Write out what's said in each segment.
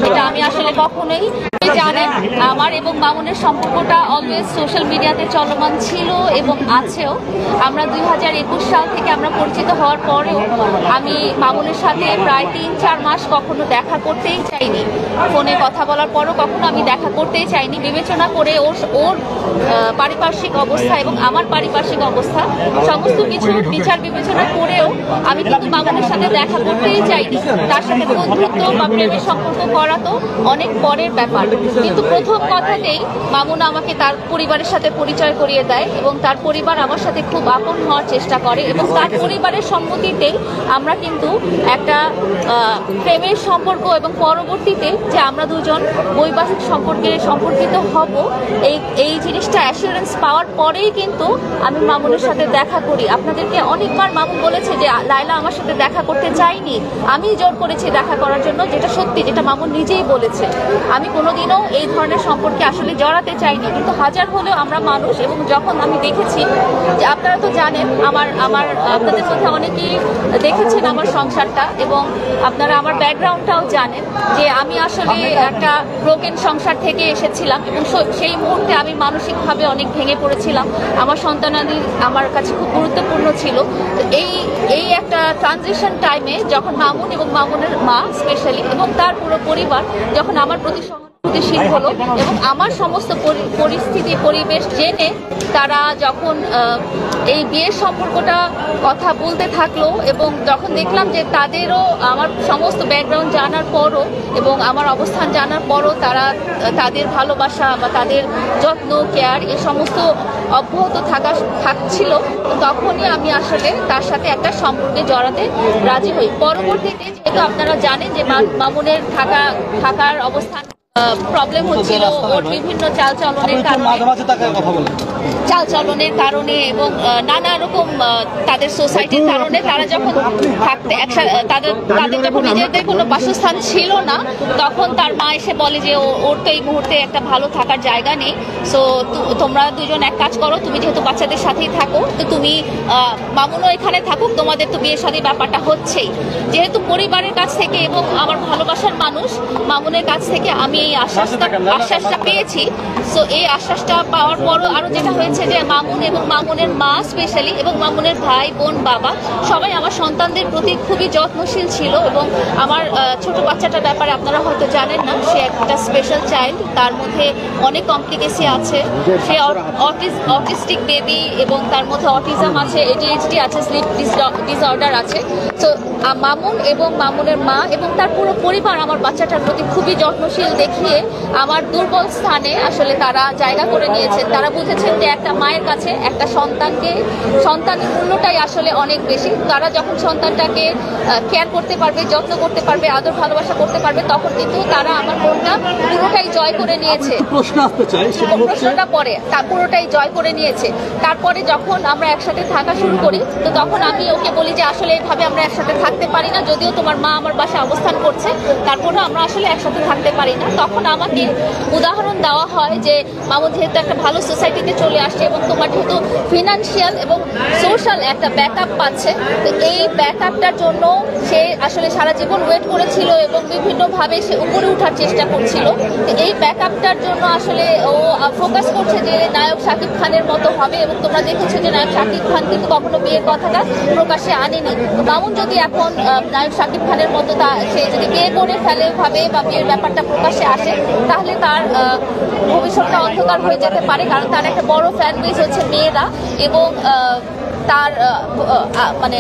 এটা আমি আসলে কখনোই জানেন আমার এবং মামুনের সম্পর্কটা অলওয়েজ সোশ্যাল মিডিয়াতে চলমান ছিল এবং আছেও। আমরা 2021 সাল থেকে আমরা পরিচিত হওয়ার পরেও আমি মামুনের সাথে প্রায় 3-4 মাস কখনো দেখা করতেই চাইনি। ফোনে কথা বলার পরও কখনো আমি দেখা করতেই চাইনি, বিবেচনা করে ওর পারিপার্শ্বিক অবস্থা এবং আমার পারিপার্শ্বিক অবস্থা সমস্ত কিছু বিচার বিবেচনা করেও আমি কিন্তু মামুনের সাথে দেখা করতেই চাইনি। তার সাথে বন্ধুত্ব বা প্রেমের সম্পর্ক করা তো অনেক পরের ব্যাপার। কিন্তু প্রথম কথাতেই মামুন আমাকে তার পরিবারের সাথে পরিচয় করিয়ে দেয় এবং তার পরিবার আমার সাথে খুব আপন হওয়ার চেষ্টা করে এবং তার পরিবারের সম্মতিতেই আমরা কিন্তু একটা প্রেমের সম্পর্ক এবং পরবর্তীতে যে আমরা দুজন বৈবাহিক সম্পর্কিত হব এই জিনিসটা অ্যাসুরেন্স পাওয়ার পরেই কিন্তু আমি মামুনের সাথে দেখা করি। আপনাদেরকে অনেকবার মামুন বলেছে যে লায়লা আমার সাথে দেখা করতে চাইনি, আমি জোর করেছি দেখা করার জন্য, যেটা সত্যি, যেটা মামুন নিজেই বলেছে। আমি কোনোদিনও এই ধরনের সম্পর্কে আসলে জড়াতে চাইনি, কিন্তু হাজার হলেও আমরা মানুষ। এবং যখন আমি দেখেছি যে আপনারা তো জানেন আপনাদের মধ্যে অনেকেই দেখেছেন আমার সংসারটা এবং আপনারা আমার ব্যাকগ্রাউন্ডটাও জানেন যে আমি আসলে একটা ব্রোকেন সংসার থেকে এসেছিলাম এবং সেই মুহূর্তে আমি মানসিকভাবে অনেক ভেঙে পড়েছিলাম। আমার সন্তানাদি আমার কাছে খুব গুরুত্বপূর্ণ ছিল। তো এই একটা ট্রানজিশন টাইমে যখন মামুন এবং মামুনের মা স্পেশালি এবং তার পুরো পরিবার যখন আমার প্রতি সহানুভূতিশীল হলো এবং আমার সমস্ত পরিস্থিতি পরিবেশ জেনে তারা যখন এই বিয়ের সম্পর্কটা কথা বলতে থাকলো এবং যখন দেখলাম যে তাদেরও আমার সমস্ত ব্যাকগ্রাউন্ড জানার পরও এবং আমার অবস্থান জানার পরও তারা তাদের ভালোবাসা বা তাদের যত্ন কেয়ার এই সমস্ত অব্যাহত থাকছিল, তখনই আমি আসলে তার সাথে একটা সম্পর্কে জড়াতে রাজি হই। পরবর্তীতে যেহেতু আপনারা জানেন যে মামুনের থাকার অবস্থান প্রবলেম হচ্ছিল ওর বিভিন্ন চালচলনের কারণে এবং নানা রকম তাদের সোসাইটির কারণে তারা যখন থাকতে তাদের যখন নিজেদের কোনো বাসস্থান ছিল না, তখন তার মা এসে বলে যে ওর তো এই মুহূর্তে একটা ভালো থাকার জায়গা নেই, সো তোমরা দুজন এক কাজ করো, তুমি যেহেতু বাচ্চাদের সাথেই থাকো তো তুমি মামুনও এখানে থাকুক, তোমাদের তো বিয়ে শাদী ব্যাপারটা হচ্ছেই। যেহেতু পরিবারের কাছ থেকে এবং আমার ভালোবাসার মানুষ মামুনের কাছ থেকে আমি এই আশ্বাসটা পেয়েছি। সো এই আশ্বাসটা পাওয়ার পরও আরো যেটা হয়েছে যে মামুন এবং মামুনের মা স্পেশালি এবং মামুনের ভাই বোন বাবা সবাই আমার সন্তানদের প্রতি খুবই যত্নশীল ছিল এবং আমার ছোট বাচ্চাটার ব্যাপারে আপনারা হয়তো জানেন না, সে একটা স্পেশাল চাইল্ড, তার মধ্যে অনেক কমপ্লিকেসি আছে, সে অটিস্টিক বেবি এবং তার মধ্যে অটিজম আছে, ADHD আছে, স্লিপ ডিসঅর্ডার আছে। তো মামুন এবং মামুনের মা এবং তার পুরো পরিবার আমার বাচ্চাটার প্রতি খুবই যত্নশীল দেখিয়ে আমার দুর্বল স্থানে আসলে তারা জায়গা করে নিয়েছেন। তারা বুঝেছেন যে একটা মায়ের কাছে একটা সন্তানের মূল্যটাই আসলে অনেক বেশি। তারা যখন সন্তানটাকে কেয়ার করতে পারবে, যত্ন করতে পারবে, আদর ভালোবাসা করতে পারবে, তখন কিন্তু তারা আমার মনটা পুরোটাই জয় করে নিয়েছে। প্রশ্নটা পরে পুরোটাই জয় করে নিয়েছে। তারপরে যখন আমরা একসাথে থাকা শুরু করি তো তখন আমি ওকে বলি যে আসলে এইভাবে আমরা একসাথে থাকতে পারি না, যদিও তোমার মা আমার বাসায় অবস্থান করছে তারপরেও আমরা আসলে একসাথে থাকতে পারি না। তখন আমাকে উদাহরণ দেওয়া হয় যে মামুন যেহেতু একটা ভালো সোসাইটিতে চলে আসছে এবং তোমার যেহেতু ফিনান্সিয়াল এবং সোশ্যাল একটা ব্যাকআপ পাচ্ছে, তো এই ব্যাকআপটার জন্য সে আসলে সারা জীবন ওয়েট করেছিল এবং বিভিন্নভাবে সে উপরে ওঠার চেষ্টা করছিল। তো এই ব্যাকআপটার জন্য আসলে ও ফোকাস করছে যে নায়ক শাকিব খানের মতো হবে এবং তোমরা দেখেছো যে নায়ক শাকিব খান কিন্তু কখনো বিয়ের কথাটা প্রকাশ্যে আনেনি। তো মামুন যদি এখন নায়ক শাকিব খানের মতো সে যদি বিয়ে করে ফেলে ভাবে বা বিয়ের ব্যাপারটা প্রকাশ্যে আসে, তাহলে তার ভবিষ্যৎটা অন্ধকার হয়ে যেতে পারে, কারণ তার একটা বড় ফ্যান বেস হচ্ছে মেয়েরা এবং তার মানে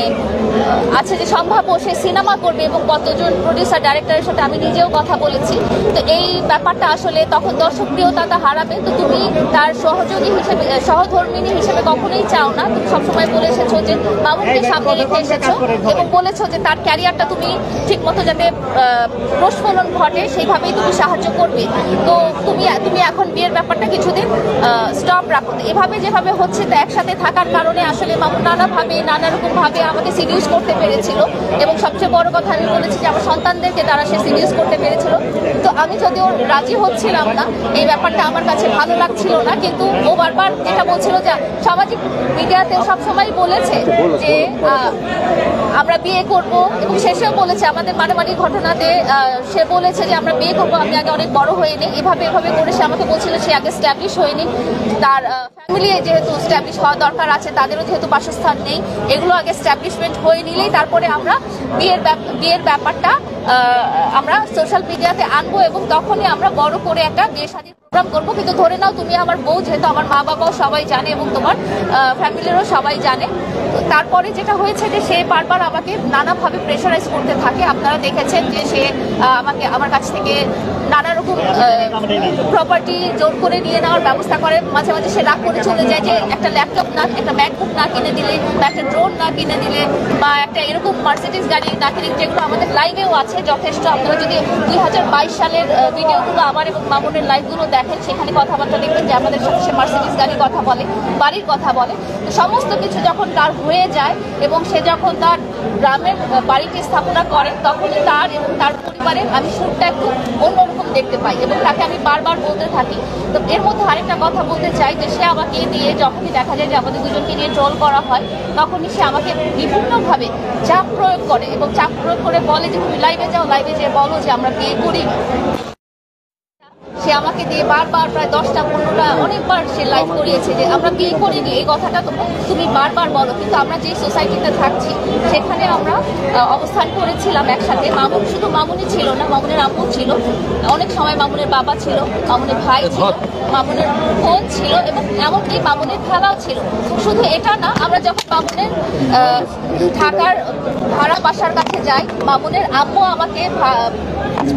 আছে যে সম্ভাব্য সে সিনেমা করবে এবং কতজন প্রডিউসার ডাইরেক্টরের সাথে আমি নিজেও কথা বলেছি। তো এই ব্যাপারটা আসলে তখন দর্শকপ্রিয়তা হারাবে। তো তুমি তার সহযোগী হিসেবে সহধর্মিনী হিসেবে কখনোই চাও না, তুমি সবসময় বলে এসেছো যে মামুনকে সামনে রেখে এসেছো এবং বলেছো যে তার ক্যারিয়ারটা তুমি ঠিক মতো যাতে প্রস্ফলন ঘটে সেইভাবেই তুমি সাহায্য করবে। তো তুমি এখন বিয়ের ব্যাপারটা কিছুদিন স্টপ রাখো। এভাবে যেভাবে হচ্ছে তো একসাথে থাকার কারণে আসলে মামুন নানা রকম ভাবে আমাকে সিডিউস করতে পেরেছিল এবং সবচেয়ে বড় কথা আমি বলেছি যে আমার সন্তানদেরকে তারা সে সিডিউস করতে পেরেছিল। তো আমি যদিও রাজি হচ্ছিলাম না, এই ব্যাপারটা আমার কাছে ভালো লাগছিল না, কিন্তু ও বারবার যেটা বলছিল যে সামাজিক মিডিয়াতে সবসময় বলেছে যে আমরা বিয়ে করব, এবং শেষেও বলেছে আমাদের মারামারি ঘটনাতে সে বলেছে যে আমরা বিয়ে করবো, আমি আগে অনেক বড় হয়ে নিই, এভাবে করে সে আমাকে বলছিল সে আগে স্ট্যাবলিশ হয়নি, তার ফ্যামিলি যেহেতু স্ট্যাবলিশ হওয়া দরকার আছে, তাদেরও যেহেতু বাসস্থান নেই, এগুলো আগে স্ট্যাবলিশমেন্ট হয়ে নিলেই তারপরে আমরা বিয়ের ব্যাপারটা আমরা সোশ্যাল মিডিয়াতে আনবো, এবং তখনই আমরা বড় করে একটা বিয়ে শাদীর প্রোগ্রাম করবো। কিন্তু ধরে নাও তুমি আমার বউ, যেহেতু আমার মা বাবাও সবাই জানে এবং তোমার ফ্যামিলিরও সবাই জানে। তারপরে যেটা হয়েছে যে সে বারবার আমাকে নানাভাবে প্রেশারাইজ করতে থাকে। আপনারা দেখেছেন যে সে আমার কাছ থেকে নানা রকম প্রপার্টি জোর করে নিয়ে নেওয়ার ব্যবস্থা করে। মাঝে মাঝে সে রাগ করে চলে যায় যে একটা ল্যাপটপ না, একটা ম্যাকবুক না কিনে দিলে, বা একটা ড্রোন না কিনে দিলে, বা একটা এরকম মার্সিডিজ গাড়ি না কিনে, যেগুলো আমাদের লাইভেও আছে যথেষ্ট। আপনারা যদি 2022 সালের ভিডিওগুলো আমার এবং মামুনের লাইভগুলো দেখেন, সেখানে কথাবার্তা দেখবেন যে আমাদের সাথে সে মার্সিডিজ গাড়ির কথা বলে, বাড়ির কথা বলে। সমস্ত কিছু যখন তার হয়ে যায় এবং সে যখন তার গ্রামের বাড়িটি স্থাপনা করেন, তখনই তার এবং তার পরিবারের আমি সুরটা একটু অন্যরকম দেখতে পাই, এবং তাকে আমি বারবার বলতে থাকি। তো এর মধ্যে আরেকটা কথা বলতে চাই যে সে আমাকে দিয়ে যখনই দেখা যায় যে আমাদের দুজনকে নিয়ে ট্রোল করা হয়, তখনই সে আমাকে বিভিন্নভাবে চাপ প্রয়োগ করে, এবং চাপ প্রয়োগ করে বলে যে তুমি লাইভে যাও, লাইভে যেয়ে বলো যে আমরা বিয়ে করি। সে আমাকে দিয়ে বারবার প্রায় 10টা 15টা অনেকবার সে লাইভ করিয়েছে যে আমরা বিয়ে করিনি, এই কথাটা তুমি বারবার বলো। কিন্তু আমরা যে সোসাইটিতে থাকছি সেখানে আমরা অবস্থান করেছিলাম একসাথে। শুধু মামুনি ছিল না, মামুনের আম্মু ছিল, অনেক সময় মামুনের বাবা ছিল, মামুনের ভাই ছিল, মামুনের বোন ছিল, এবং এমনকি মামুনের খেলাও ছিল। শুধু এটা না, আমরা যখন মামুনের ঢাকার ভাড়া বাসার কাছে যাই, মামুনের আম্মু আমাকে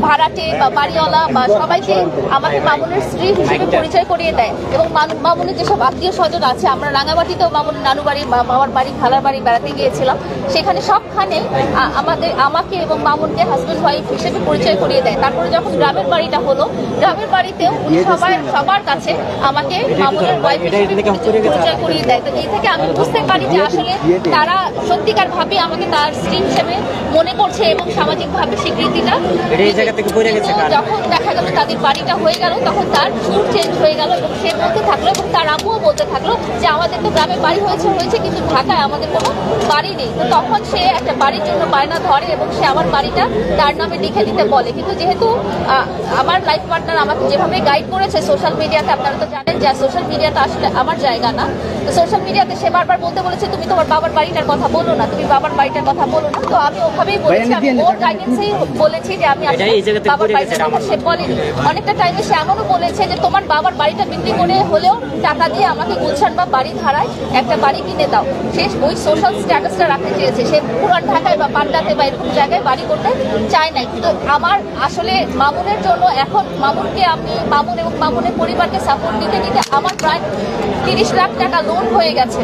ভাড়াটে বা বাড়িওয়ালা বা সবাইকে আমাকে মামুনের স্ত্রী হিসেবে পরিচয় করিয়ে দেয়। এবং মামুনের যেসব আত্মীয় স্বজন আছে, আমরা রাঙামাটিতেও মামুনের নানু বাড়ি বা মামার বাড়ি খালার বাড়ি বেড়াতে গিয়েছিলাম, সেখানে সবখানে আমাকে এবং মামুনকে হাজব্যান্ড ওয়াইফ হিসেবে পরিচয় করিয়ে দেয়। তারপরে যখন গ্রামের বাড়িটা হলো, গ্রামের বাড়িতেও উনি সবার কাছে আমাকে মামুনের ওয়াইফ হিসেবে পরিচয় করিয়ে দেয়। তো এই থেকে আমি বুঝতে পারি যে আসলে তারা সত্যিকার ভাবে আমাকে তার স্ত্রী হিসেবে মনে করছে এবং সামাজিকভাবে স্বীকৃতিটা। যখন দেখা গেল তাদের বাড়িটা হয়ে গেল, তখন তার সুর চেঞ্জ হয়ে গেল, এবং সে বলতে থাকলো এবং তার আম্মুও বলতে থাকলো যে আমাদের তো গ্রামে বাড়ি হয়েছে, কিন্তু ঢাকায় আমাদের কোনো বাড়ি নেই। তো তখন সে একটা বাড়ির জন্য বায়না ধরে এবং সে আমার বাড়িটা তার নামে লিখে দিতে বলে। কিন্তু যেহেতু আমার লাইফ পার্টনার আমাকে যেভাবে গাইড করেছে সোশ্যাল মিডিয়াতে, আপনারা তো জানেন যে সোশ্যাল মিডিয়াটা আসলে আমার জায়গা না। তো সোশ্যাল মিডিয়াতে সে বারবার বলতে বলেছে তুমি তোমার বাবার বাড়িটার কথা বলো না, তুমি বাবার বাড়িটার কথা বলো না। তো আমি ওভাবেই বলেছি, আমি ওর গাইডেন্সেই বলেছি যে আমি বাবার বাড়িটার কথা সে বলেনি। অনেকটা টাইমে সে এমনও বলেছে যে তোমার বাবার বাড়িটা বিক্রি করে হলেও টাকা দিয়ে আমাকে গুলশান বা বাড়ি ধারায় একটা বাড়ি কিনে দাও। সে ওই সোশ্যাল স্ট্যাটাসটা রাখতে চেয়েছে, সে পুরান ঢাকায় বা পান্ডাতে বা এরকম জায়গায় বাড়ি করতে চায় নাই। কিন্তু আমার আসলে মামুনের জন্য এখন মামুনকে আমি মামুন এবং মামুনের পরিবারকে সাপোর্ট দিতে দিতে আমার প্রায় 30 লাখ টাকা লোন হয়ে গেছে,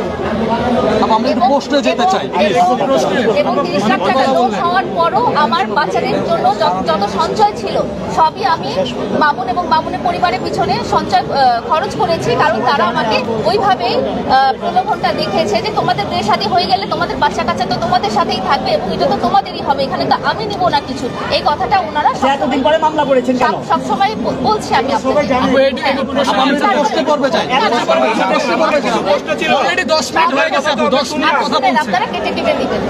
এবং 30 লাখ টাকা লোন হওয়ার পরও আমার বাচ্চাদের জন্য যত সঞ্চয় ছিল সবই আমি মামুন এবং মামুনের পরিবারের পিছনে সঞ্চয় খরচ করেছি। কারণ তারা আমাকে ওইভাবেই প্রলোভনটা দেখিয়েছে যে তোমাদের বিয়ে শাদী হয়ে গেলে তোমাদের বাচ্চা কাচ্চা তো তোমাদের সাথেই থাকবে এবং এটা তো তোমাদেরই হবে, এখানে তো আমি নিব না কিছু। এই কথাটা ওনারা সবসময় বলছে। আমি আপনারা কেটে কেটে দিবেন,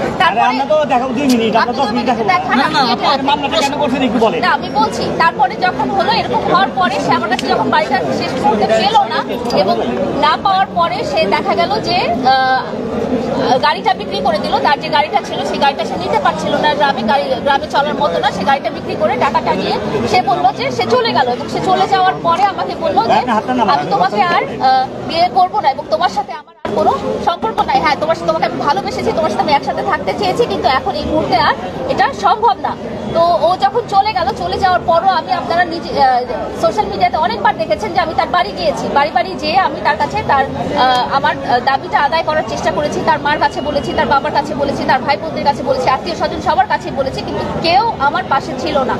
আমি বলছি। তারপরে যখন হলো, এরকম হওয়ার পরে সে আমার কাছে যখন বাড়িটা শেষ করতে পেল না এবং না পাওয়ার পরে সে দেখা গেল যে গাড়িটা বিক্রি করে দিল। তার যে গাড়িটা ছিল সেই গাড়িটা সে নিতে পারছিল না, গ্রামে চলার মতো না, সে গাড়িটা বিক্রি করে টাকাটা নিয়ে সে বললো যে সে চলে গেল। এবং সে চলে যাওয়ার পরে আমাকে বললো যে আমি তোমাকে আর বিয়ে করবো না এবং তোমার সাথে আমার আর কোনো সম্পর্ক নাই। হ্যাঁ, তোমাকে আমি ভালোবেসেছি, তোমার সাথে আমি একসাথে থাকতে চেয়েছি, কিন্তু এখন এই মুহূর্তে আর এটা সম্ভব না। তো ও যখন চলে গেল, চলে যাওয়ার পরও আপনারা নিজে সোশ্যাল মিডিয়াতে অনেকবার দেখেছেন যে আমি তার বাড়ি গিয়েছি। বাড়ি যেয়ে আমি তার কাছে আমার দাবিটা আদায় করার চেষ্টা করেছি। তার মার কাছে বলেছি, তার বাবার কাছে বলেছি, তার ভাই বোনদের কাছে বলেছি, আত্মীয় স্বজন সবার কাছে বলেছি, কিন্তু কেউ আমার পাশে ছিল না।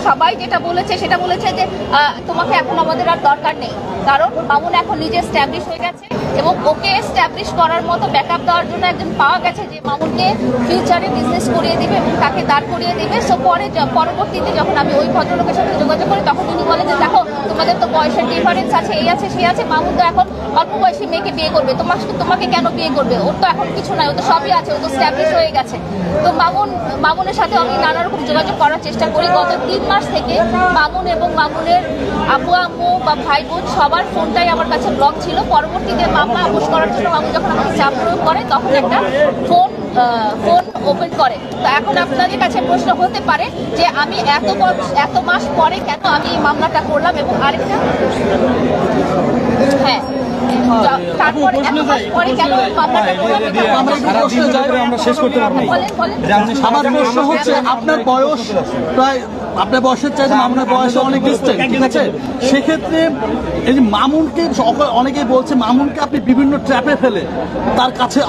সবাই যেটা বলেছে সেটা বলেছে যে তোমাকে এখন আমাদের আর দরকার নেই, কারণ মামুন এখন নিজে স্ট্যাবলিশ হয়ে গেছে এবং ওকে এস্টাবলিশ করার মতো ব্যাকআপ দেওয়ার জন্য একজন পাওয়া গেছে যে মামুনকে ফিউচারে বিজনেস করিয়ে দিবে এবং তাকে দাঁড় করিয়ে দিবে। সো পরবর্তীতে যখন আমি ওই ভদ্রলোকের সাথে যোগাযোগ করি তখন উনি বলেন যে দেখো তোমাদের তো বয়সের ডিফারেন্স আছে, এই আছে সেই আছে, মামুন তো এখন অল্প বয়সী মেয়েকে বিয়ে করবে, তোমাকে কেন বিয়ে করবে, ওর তো এখন কিছু নাই, ও তো সবই আছে, ও তো স্ট্যাবলিশ হয়ে গেছে। তো মামুনের সাথে আমি নানা রকম যোগাযোগ করার চেষ্টা করি। গত 3 মাস থেকে মামুন এবং মামুনের আব্বু আম্মু বা ভাই বোন সবার ফোনটাই আমার কাছে ব্লক ছিল। পরবর্তীতে মামলা আপোষ করার জন্য মামুন যখন আমাকে চাপ প্রয়োগ করে তখন একটা ফোন ওপেন করে। তো এখন আপনাদের কাছে প্রশ্ন হতে পারে যে আমি এত মাস পরে কেন আমি এই মামলাটা করলাম, এবং আরেকটা হ্যাঁ তারপরে এত মাস পরে কেন মামলাটা করলাম। আমরা শেষ করতে পারবো। আমার প্রশ্ন হচ্ছে আপনার বয়স প্রায় আপনার বয়সের চাইতে মামুনের বয়সে অনেক ডিস্টেন্স, ঠিক আছে? সেক্ষেত্রে এই যে মামুনকে অনেকেই বলছে মামুনকে আপনি বিভিন্ন ট্র্যাপে ফেলে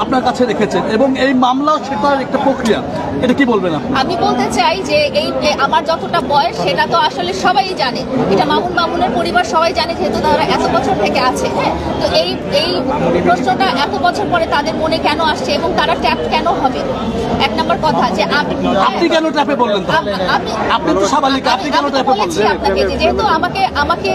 আপনার কাছে রেখেছেন এবং এই মামলা সেটার একটা প্রক্রিয়া, এটা কি বলবেন আপনি? আমি বলতে চাই যে এই আমার যতটা বয়স সেটা তো আসলে সবাই জানে, এটা মামুনের পরিবার সবাই জানে যেহেতু তারা এত বছর থেকে আছে। হ্যাঁ, তো এই প্রশ্নটা এত বছর পরে তাদের মনে কেন আসছে এবং তারা ট্র্যাপ কেন হবে? এক নম্বর কথা যে আপনি কেন ট্র্যাপে বললেন? আপনি তো স্বাভাবিক, আপনি কেন ট্র্যাপে বললেন? আপনাকে যেহেতু আমাকে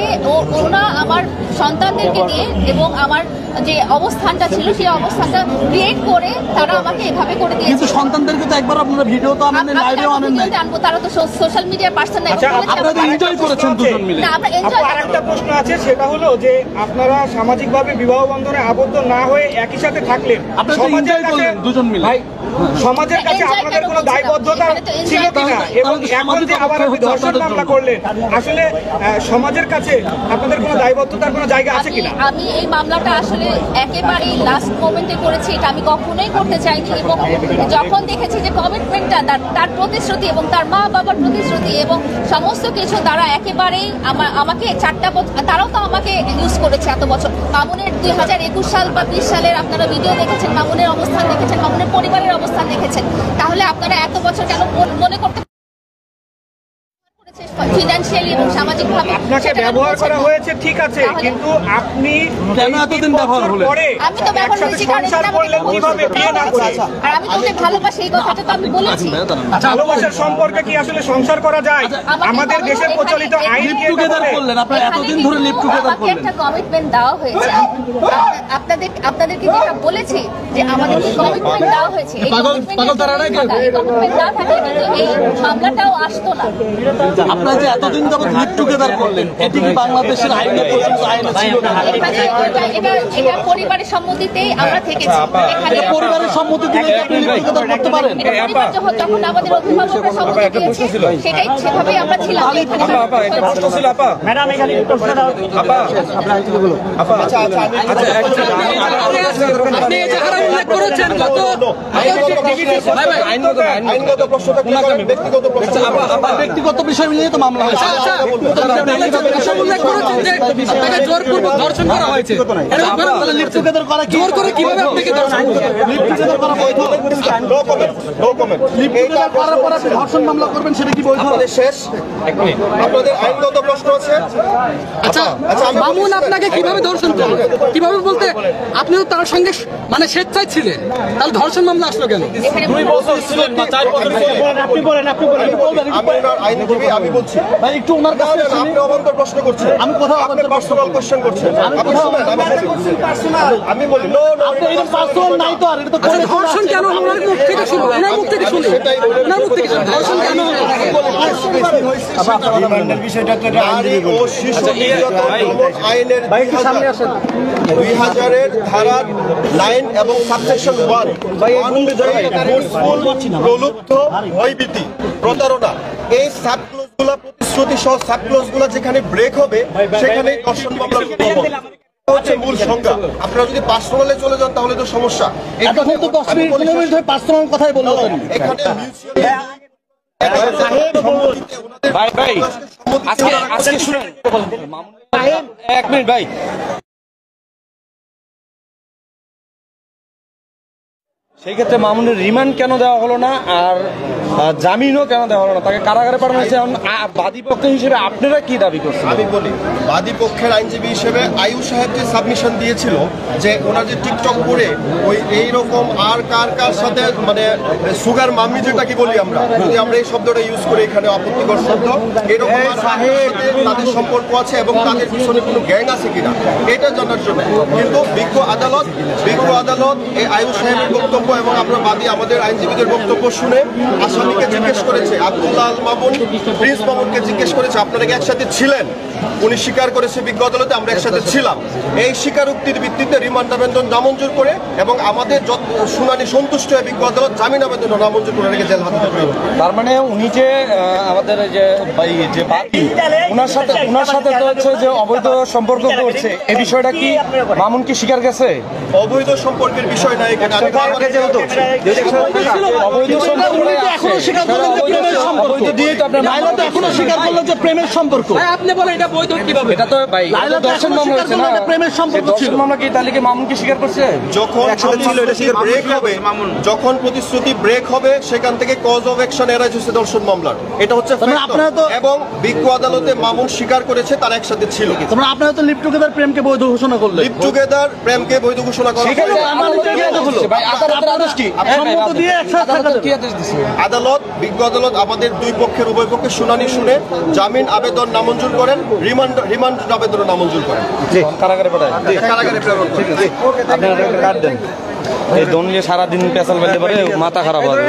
ওনা আমার সন্তানদেরকে দিয়ে এবং আমার যে অবস্থানটা ছিল সেই অবস্থানটা ক্রিয়েট করে তারা আমাকে এভাবে করে দিয়েছে। কিন্তু সন্তানদেরকে তো একবার আপনারা ভিডিও তো আনেন, লাইভেও আনেন নাই। জানবো তারা তো সোশ্যাল মিডিয়ার পার্সন না। আপনারা এনজয় করেছেন দুজন মিলে। না, আমরা এনজয়। আরেকটা প্রশ্ন আছে, সেটা হলো যে আপনারা সামাজিকভাবে বিবাহ বন্ধনে আবদ্ধ না হয়ে একই সাথে থাকলেন, সমাজের কাছে দুজন মিলে সমাজের কাছে আপনাদের কোনো দায়বদ্ধতা ছিল কিনা? এবং এখন যে আবার ধর্ষণ মামলা করলেন, আসলে সমাজের কাছে আপনাদের কোনো দায়বদ্ধতার কোনো জায়গা আছে কিনা? আমি এই মামলাটা আসলে একেবারেই লাস্ট মোমেন্টে করেছি, এটা আমি কখনোই করতে চাইনি। এবং যখন দেখেছি যে কমিটমেন্টটা তার প্রতিশ্রুতি এবং তার মা বাবার প্রতিশ্রুতি এবং সমস্ত কিছু তারা একেবারেই আমাকে 4টা তারাও তো আমাকে ইউজ করেছে এত বছর। মামুনের 2021 সাল বা 20 সালের আপনারা ভিডিও দেখেছেন, মামুনের অবস্থান দেখেছেন, মামুনের পরিবারের অবস্থান দেখেছেন, তাহলে আপনারা এত বছর কেন মনে করতে ফিনান্সিয়ালি এবং সামাজিকভাবে আপনাকে ব্যবহার করা হয়েছে, ঠিক আছে, কিন্তু আপনি কেন এতদিন ব্যবহার হলেন? আমি তো ব্যবহার করেছি কারণ সংসার করলেন কিভাবে বিয়ে না করে? আর আমি তোকে ভালোবাসি, এই কথাটা তো আমি বলেছি। ভালোবাসার সম্পর্কে কি আসলে সংসার করা যায়? আমাদের দেশের প্রচলিত আইন লিভ টুগেদার করলেন, আপনারা এতদিন ধরে লিভ টুগেদার আমাকে করলেন। একটা কমিটমেন্ট দেওয়া হয়েছে, আপনাদেরকে যেটা বলেছি যে আমাদের কমিটমেন্ট দেওয়া হয়েছে, এই কমিটমেন্ট না থাকলে কিন্তু এই মামলাটাও আসতো না। আপনারা যে এতদিন যাবত লিভ টুগেদার করলেন, এটি কি বাংলাদেশের আইনে প্রচলিত আইনে ছিল না? এটা পরিবারের সম্মতিতেই আমরা থেকেছি। এখানে পরিবারের সম্মতি দিলে কি আপনি লিভ টুগেদার করতে পারেন? পরিবার যখন আমাদের অভিভাবকরা সম্মতি দিয়েছে সেভাবেই আমরা ছিলাম। ম্যাডাম এখানে প্রশ্ন দাও। আপনি যারা উল্লেখ করেছেন গত ব্যক্তিগত বিষয় মিলিয়ে তো মামলা হয়েছে। উল্লেখ করেছেন যে আপনাকে জোরপূর্বক ধর্ষণ করা হয়েছে, লিভ টুগেদার করা জোর করে কিভাবে আপনাকে ধর্ষণ করবে? লিভ টুগেদার করা বৈধ? লিভ টুগেদার করার পর আপনি ধর্ষণ মামলা করবেন, সেটা কি বৈধ? শেষ আপনাদের আইনগত প্রশ্ন আছে। আচ্ছা, মামুন আপনাকে কিভাবে ধর্ষণ করবে? কিভাবে বলতে আপনিও তার সঙ্গে মানে স্বেচ্ছায় ছিলেন, তাহলে ধর্ষণ মামলা আসলো কেন? 2 বছর ছিলেন বা 4 বছর ছিলেন। আপনি বলেন। আমি ওনার আইনজীবী, আমি বলছি। ভাই একটু ওনার কাছে আপনি অবান্তর প্রশ্ন করছেন। আমি কোথাও আপনি পার্সোনাল কোশ্চেন করছেন। আপনি শুনেন, আমি বলি নো নো, আপনি এটা পার্সোনাল নাই তো, আর এটা তো আচ্ছা, ধর্ষণ কেন ওনার মুখ থেকে শুনুন, ওনার মুখ থেকে শুনুন, ওনার মুখ থেকে শুনুন, ধর্ষণ কেন হলো? নারী ও শিশু নির্যাতন দমন আইনের 2000-এর ধারা 9 এবং সাবসেকশন 1 প্রলুব্ধ ভয়ভীতি প্রতারণা, এই সাবক্লোজগুলো প্রতিশ্রুতি সহ সাবক্লোজগুলো যেখানে ব্রেক হবে সেখানে ধর্ষণ মামলা হচ্ছে মূল সংজ্ঞা। আপনারা যদি পার্সোনালে চলে যান তাহলে তো সমস্যা। এখন তো 10 মিনিট ধরে পার্সোনাল কথাই বললেন। এখানে ভাই আজকে শুনেন, 1 মিনিট ভাই। সেই ক্ষেত্রে মামুনের রিমান্ড কেন দেওয়া হলো না, আর জামিনও কেন দেওয়া হলো না, তাকে কারাগারে পাঠানো হয়েছে? বাদী পক্ষ হিসেবে আপনারা কি দাবি করছেন? আমি বলি, বাদী পক্ষের আইনজীবী হিসেবে আয়ুষ সাহেব যে সাবমিশন দিয়েছিল যে ওনার যে টিকটক করে ওই এইরকম আর কার সাথে মানে সুগার মাম্মি যেটাকে বলি আমরা, যদি আমরা এই শব্দটা ইউজ করি এখানে আপত্তিকর শব্দ, এরকম তাদের সম্পর্ক আছে এবং তাদের পিছনে কোনো গ্যাং আছে কিনা এটা জানার জন্য। কিন্তু বিজ্ঞ আদালত এই আয়ুষ সাহেবের বক্তব্য এবং আমরা বাদী আমাদের আইনজীবীদের বক্তব্য শুনে আসামিকে জিজ্ঞেস করেছে, আব্দুল্লাহ আল মামুন, প্রিন্স মামুনকে জিজ্ঞেস করেছে আপনারা কি একসাথে ছিলেন? উনি স্বীকার করেছে বিজ্ঞ আদালতে আমরা একসাথে ছিলাম। এই স্বীকারোক্তির ভিত্তিতে রিমান্ড আবেদন নামঞ্জুর করে এবং আমাদের শুনানি সন্তুষ্ট হয়ে বিজ্ঞ আদালত জামিন আবেদন নামঞ্জুর করে রেখে জেল হাজতে প্রেরণ করে। তার মানে উনি যে আমাদের যে বাদী ওনার সাথে তো হচ্ছে যে অবৈধ সম্পর্ক করছে, এই বিষয়টা কি মামুন কি স্বীকার গেছে? অবৈধ সম্পর্কের বিষয় নাই এখানে। অবৈধ সম্পর্ক এখনো স্বীকার করলেন যে প্রেমের সম্পর্ক। লাইলা তো এখনো স্বীকার করলো যে প্রেমের সম্পর্ক। ভাই আপনি বলেন এটা বৈধ কিভাবে? এটা তো ভাই লাইলা তো দর্শন এখনো মামলা স্বীকার হয়েছে করলো না, যে প্রেমের সম্পর্ক ছিল। দর্শন মামলা কি তাহলে কি মামুন কি স্বীকার করছে? যখন প্রতিশ্রুতি ব্রেক হবে সেখান থেকে কজ অফ অ্যাকশন এরাইজ হচ্ছে দর্শন মামলার, এটা হচ্ছে মানে আপনারা তো এবং বিজ্ঞ আদালতে মামুন স্বীকার করেছে তারা একসাথে ছিল। তোমরা আপনারা তো লিভ টুগেদার প্রেমকে বৈধ ঘোষণা করলেন। লিভ টুগেদার প্রেমকে বৈধ ঘোষণা করা সেখানে ভাই আদালতের আদেশ কি? সম্মত দিয়ে একসাথে আদালত কি আদেশ দিছে? আদালত বিজ্ঞ আদালত আমাদের দুই পক্ষের উভয় পক্ষের শুনানি শুনে জামিন আবেদন নামঞ্জুর করেন, রিমান্ড আবেদন নামঞ্জুর করেন, কারাগারে পাঠায়। কারাগারে প্রেরণ করেন। আপনারা একটা কার্ড দেন, এই দন নিয়ে সারাদিন পেশাল বেঁধে পারে মাথা খারাপ হবে।